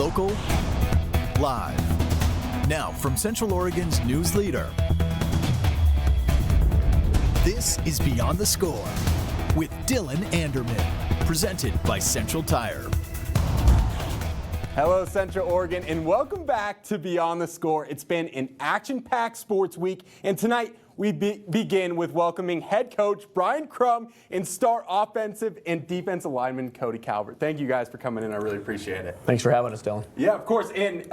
Local, live. Now from Central Oregon's news leader, this is Beyond the Score with Dylan Anderman, presented by Central Tire. Hello, Central Oregon, and welcome back to Beyond the Score. It's been an action-packed sports week, and tonight we begin with welcoming head coach Brian Crum and star offensive and defensive lineman Cody Calvert. Thank you guys for coming in. I really appreciate it. Thanks for having us, Dylan. Yeah, of course. And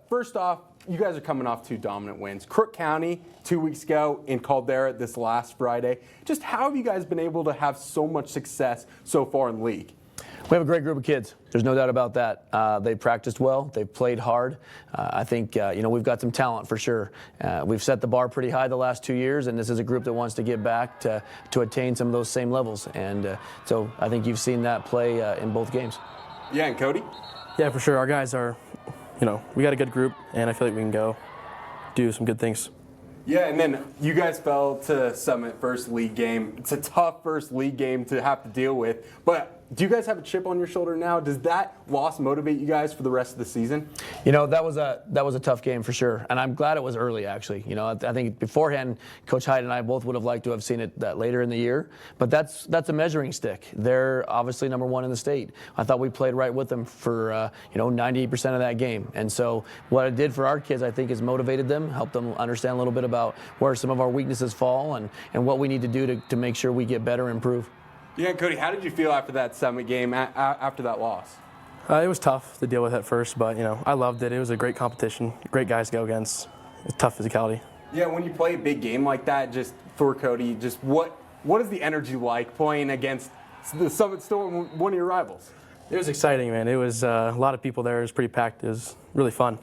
first off, you guys are coming off two dominant wins. Crook County 2 weeks ago and Calvert this last Friday. Just how have you guys been able to have so much success so far in the league? We have a great group of kids. There's no doubt about that. They practiced well. They've played hard. I think, we've got some talent for sure. We've set the bar pretty high the last 2 years, and this is a group that wants to get back to attain some of those same levels. And so I think you've seen that play in both games. Yeah, and Cody? Yeah, for sure. Our guys are, we got a good group, and I feel like we can go do some good things. Yeah, and then you guys fell to Summit first league game. It's a tough first league game to have to deal with, but do you guys have a chip on your shoulder now? Does that loss motivate you guys for the rest of the season? That was a tough game for sure, and I'm glad it was early actually. I think beforehand, Coach Hyde and I both would have liked to have seen it that later in the year, but that's a measuring stick. They're obviously number one in the state. I thought we played right with them for 98% of that game, and so what it did for our kids, I think, is motivated them, helped them understand a little bit about where some of our weaknesses fall and what we need to do to make sure we get better and improve. Yeah, and Cody, how did you feel after that Summit game, after that loss? It was tough to deal with at first, but, I loved it. It was a great competition, great guys to go against. It's tough physicality. Yeah, when you play a big game like that, just for Cody, just what is the energy like playing against the Summit Storm, one of your rivals? It was exciting, man. It was a lot of people there. It was pretty packed. It was really fun.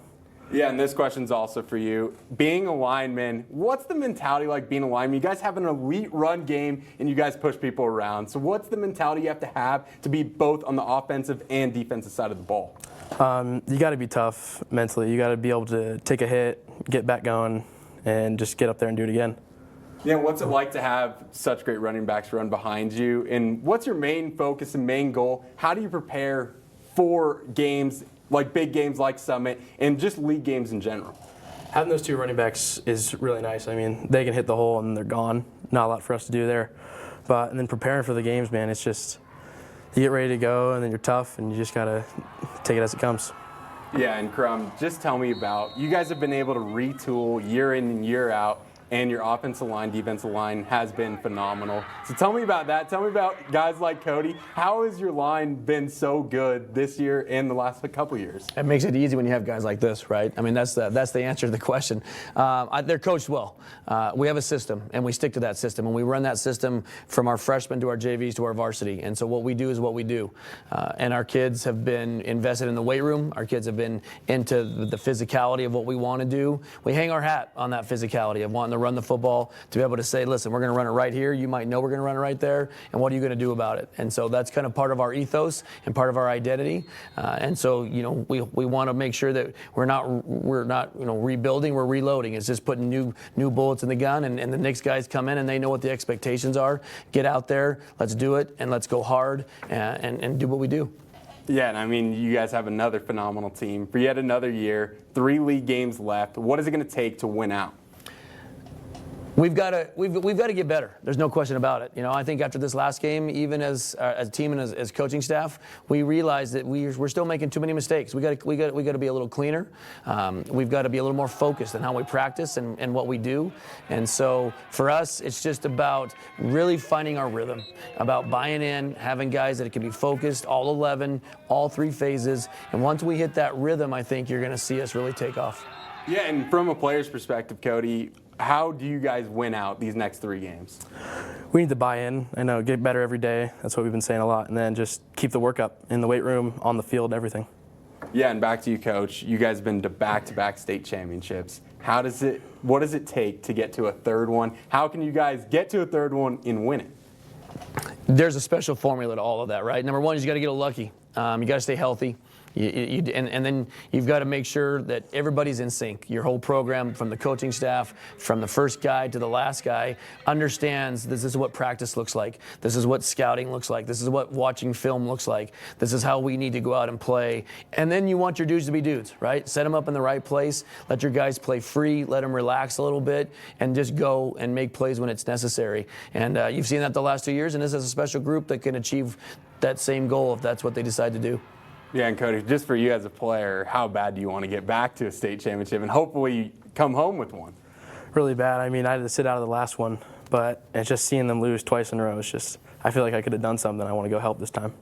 Yeah, and this question's also for you. Being a lineman, what's the mentality like being a lineman? You guys have an elite run game, and you guys push people around. So what's the mentality you have to be both on the offensive and defensive side of the ball? You got to be tough mentally. You got to be able to take a hit, get back going, and just get up there and do it again. Yeah, what's it like to have such great running backs run behind you? And what's your main focus and main goal? How do you prepare for games like big games like Summit and just league games in general? Having those two running backs is really nice. I mean, they can hit the hole and they're gone. Not a lot for us to do there. And then preparing for the games, man, it's just you get ready to go and then you're tough and you just got to take it as it comes. Yeah, and Crum, just tell me about, you guys have been able to retool year in and year out, and your offensive line, defensive line has been phenomenal. So tell me about that. Tell me about guys like Cody. How has your line been so good this year and the last couple years? It makes it easy when you have guys like this, right? I mean, that's the answer to the question. They're coached well. We have a system, and we stick to that system, and we run that system from our freshmen to our JVs to our varsity. And so what we do is what we do. And our kids have been invested in the weight room. Our kids have been into the physicality of what we want to do. We hang our hat on that physicality of wanting to run the football, to be able to say, listen, we're going to run it right here. You might know we're going to run it right there. And what are you going to do about it? And so that's kind of part of our ethos and part of our identity. And so, we want to make sure that we're not rebuilding, we're reloading. It's just putting new bullets in the gun, and the next guys come in and they know what the expectations are. Get out there, let's do it, and let's go hard and do what we do. Yeah, and I mean, you guys have another phenomenal team for yet another year, 3 league games left. What is it going to take to win out? We've got to get better. There's no question about it. I think after this last game, even as a team and as coaching staff, we realized that we're still making too many mistakes. We got to be a little cleaner. We've got to be a little more focused on how we practice and what we do. And so for us, it's just about really finding our rhythm, about buying in, having guys that can be focused, all 11, all 3 phases. And once we hit that rhythm, I think you're going to see us really take off. Yeah, and from a player's perspective, Cody, how do you guys win out these next 3 games? We need to buy in. Get better every day. That's what we've been saying a lot. And then just keep the work up in the weight room, on the field, everything. Yeah, and back to you, Coach. You guys have been to back-to-back state championships. What does it take to get to a third one? How can you guys get to a third one and win it? There's a special formula to all of that, right? Number one is you got to get lucky. You got to stay healthy. And then you've got to make sure that everybody's in sync. Your whole program, from the coaching staff, from the first guy to the last guy, understands this is what practice looks like. This is what scouting looks like. This is what watching film looks like. This is how we need to go out and play. And then you want your dudes to be dudes, right? Set them up in the right place. Let your guys play free. Let them relax a little bit and just go and make plays when it's necessary. And you've seen that the last 2 years, and this is a special group that can achieve that same goal if that's what they decide to do. Yeah, and Cody, just for you as a player, how bad do you want to get back to a state championship and hopefully come home with one? Really bad. I mean, I had to sit out of the last one, but it's just seeing them lose twice in a row. It's just, I feel like I could have done something. I want to go help this time.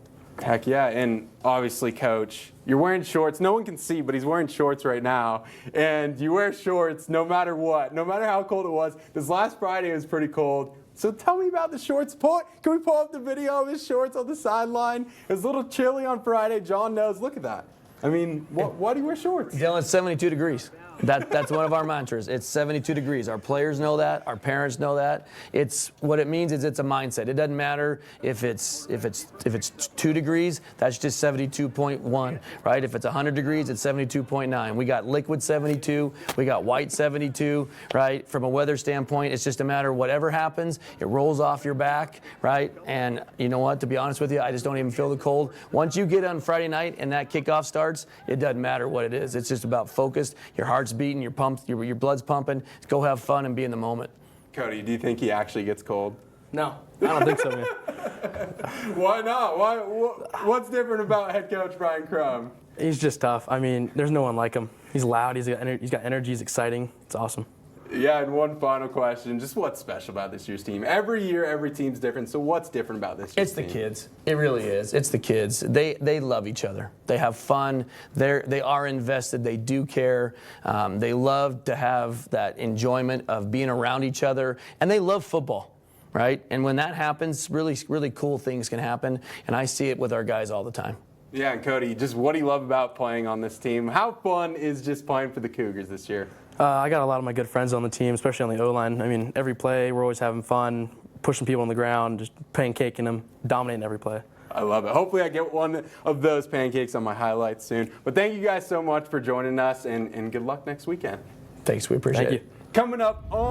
Heck yeah, and obviously, Coach, you're wearing shorts. No one can see, but he's wearing shorts right now. And you wear shorts no matter what, no matter how cold it was. This last Friday was pretty cold. So tell me about the shorts. Can we pull up the video of his shorts on the sideline? It was a little chilly on Friday. John knows. Look at that. I mean, why do you wear shorts? Dylan, it's 72 degrees. That's one of our mantras. It's 72 degrees. Our players know that. Our parents know that. It's what it means is it's a mindset. It doesn't matter if it's 2 degrees. That's just 72.1, right? If it's 100 degrees, it's 72.9. We got liquid 72. We got white 72, right? From a weather standpoint, it's just a matter of whatever happens, it rolls off your back, right? And you know what? To be honest with you, I just don't even feel the cold. Once you get on Friday night and that kickoff starts, it doesn't matter what it is. It's just about focused. Your heart's beating, your blood's pumping. Go have fun and be in the moment. Cody, do you think he actually gets cold? No, I don't think so, man. Why not? What's different about head coach Brian Crum? He's just tough. I mean, there's no one like him. He's loud. He's got energy. He's exciting. It's awesome. Yeah, and one final question. Just what's special about this year's team? Every year, every team's different. So what's different about this year's team? It's the kids. It really is. It's the kids. They love each other. They have fun. They are invested. They do care. They love to have that enjoyment of being around each other. And they love football, right? And when that happens, really, really cool things can happen. And I see it with our guys all the time. Yeah, and Cody, just what do you love about playing on this team? How fun is just playing for the Cougars this year? I got a lot of my good friends on the team, especially on the O-line. I mean, every play, we're always having fun, pushing people on the ground, just pancaking them, dominating every play. I love it. Hopefully I get one of those pancakes on my highlights soon. But thank you guys so much for joining us, and good luck next weekend. Thanks. We appreciate it. Thank you. Coming up on